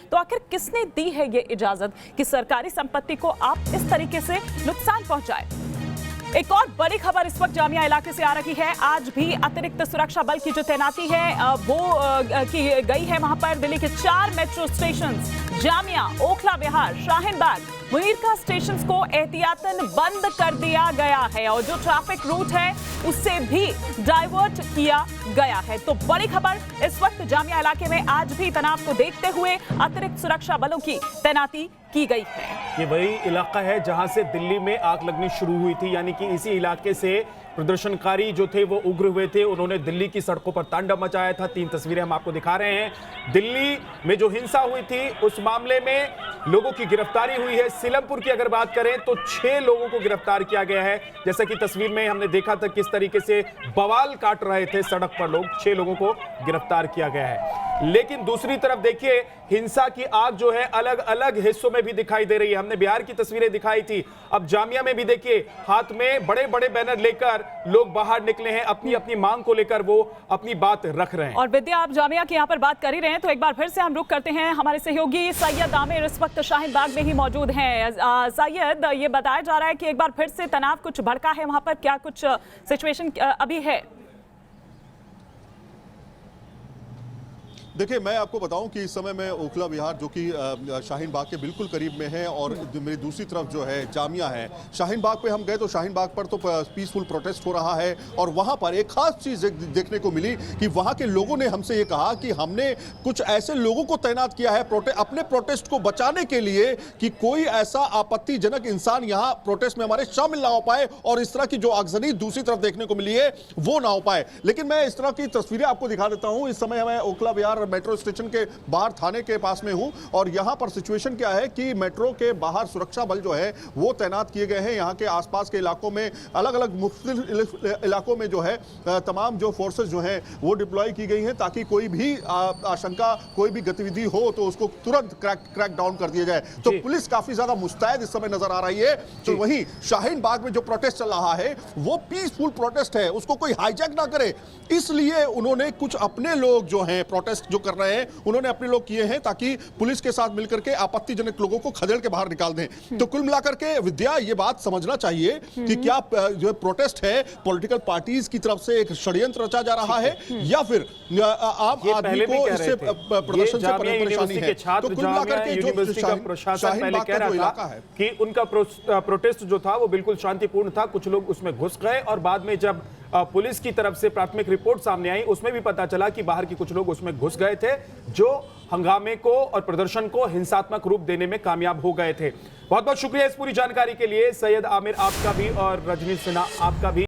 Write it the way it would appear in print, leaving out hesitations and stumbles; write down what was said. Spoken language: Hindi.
तो आखिर किसने दी है ये इजाजत कि सरकारी संपत्ति को आप इस तरीके से नुकसान पहुंचाए? एक और बड़ी खबर इस वक्त जामिया इलाके से आ रही है। आज भी अतिरिक्त सुरक्षा बल की जो तैनाती है वो की गई है। वहां पर दिल्ली के 4 मेट्रो स्टेशन जामिया, ओखला विहार, शाहीन बाग, मुनीरका स्टेशन को एहतियातन बंद कर दिया गया है और जो ट्रैफिक रूट है उससे भी डाइवर्ट किया गया है। तो बड़ी खबर इस वक्त जामिया इलाके में आज भी तनाव को देखते हुए अतिरिक्त सुरक्षा बलों की तैनाती की गई है। ये वही इलाका है जहां से दिल्ली में आग लगनी शुरू हुई थी, यानी कि इसी इलाके से प्रदर्शनकारी जो थे वो उग्र हुए थे। उन्होंने दिल्ली की सड़कों पर तांडव मचाया था। 3 तस्वीरें हम आपको दिखा रहे हैं। दिल्ली में जो हिंसा हुई थी उस मामले में लोगों की गिरफ्तारी हुई है। सीलमपुर की अगर बात करें तो 6 लोगों को गिरफ्तार किया गया है। जैसा कि तस्वीर में हमने देखा था किस तरीके से बवाल काट रहे थे सड़क पर लोग। 6 लोगों को गिरफ्तार किया गया है। लेकिन दूसरी तरफ देखिए, हिंसा की आग जो है अलग अलग हिस्सों में भी दिखाई दे रही है। हमने बिहार की तस्वीरें दिखाई थी, अब जामिया में भी देखिए हाथ में बड़े बड़े बैनर लेकर लोग बाहर निकले हैं। अपनी अपनी मांग को लेकर वो अपनी बात रख रहे हैं। और विद्या, आप जामिया की यहाँ पर बात कर ही रहे हैं तो एक बार फिर से हम रुक करते हैं। हमारे सहयोगी सैयद आमिर इस वक्त शाहीन बाग में ही मौजूद हैं। सैयद, ये बताया जा रहा है कि एक बार फिर से तनाव कुछ भड़का है वहां पर, क्या कुछ सिचुएशन अभी है? देखिए, मैं आपको बताऊं कि इस समय मैं ओखला विहार जो कि शाहीन बाग के बिल्कुल करीब में है और मेरी दूसरी तरफ जो है जामिया है। शाहीन बाग पे हम गए तो शाहीन बाग पर तो पीसफुल प्रोटेस्ट हो रहा है और वहां पर एक खास चीज़ देखने को मिली कि वहां के लोगों ने हमसे ये कहा कि हमने कुछ ऐसे लोगों को तैनात किया है अपने प्रोटेस्ट को बचाने के लिए कि कोई ऐसा आपत्तिजनक इंसान यहाँ प्रोटेस्ट में हमारे शामिल ना हो पाए और इस तरह की जो आगजनी दूसरी तरफ देखने को मिली है वो ना हो पाए। लेकिन मैं इस तरह की तस्वीरें आपको दिखा देता हूँ। इस समय मैं ओखला विहार मेट्रो स्टेशन के बाहर थाने के पास में हूं और यहां पर सिचुएशन क्या है कि मेट्रो के बाहर सुरक्षा बल जो है वो तैनात किए गए हैं। यहां के आसपास के इलाकों में अलग अलग मुख्तलिफ इलाकों में जो है तमाम जो फोर्सेस जो हैं वो डिप्लॉय की गई हैं ताकि कोई भी आशंका, कोई भी गतिविधि हो तो उसको तुरंत क्रैक डाउन कर दिया जाए। तो पुलिस काफी ज्यादा मुस्तैद इस समय नजर आ रही है। तो वहीं शाहीन बाग में जो प्रोटेस्ट चल रहा है वो पीसफुल प्रोटेस्ट है, उसको कोई हाईजैक ना करे, इसलिए उन्होंने कुछ अपने लोग जो हैं प्रोटेस्ट जो कर रहे हैं उन्होंने अपने लोग किए हैं ताकि पुलिस के साथ मिलकर के आपत्तिजनक लोगों को खदेड़ के बाहर निकाल दें। तो कुल मिलाकर के विद्या, ये बात समझना चाहिए कि क्या जो प्रोटेस्ट है पॉलिटिकल पार्टीज की तरफ से एक षड्यंत्र रचा जा रहा है या फिर आम आदमी को इससे प्रदर्शन से परेशानी है। तो कुल मिलाकर के जो प्रशासन पहले कह रहा था कि उनका प्रोटेस्ट जो था वो बिल्कुल शांतिपूर्ण था, कुछ लोग उसमें घुस गए और बाद में जब पुलिस की तरफ से प्राथमिक रिपोर्ट सामने आई उसमें भी पता चला कि बाहर के कुछ लोग उसमें घुस गए थे जो हंगामे को और प्रदर्शन को हिंसात्मक रूप देने में कामयाब हो गए थे। बहुत बहुत शुक्रिया इस पूरी जानकारी के लिए सैयद आमिर आपका भी और रजनी सिन्हा आपका भी।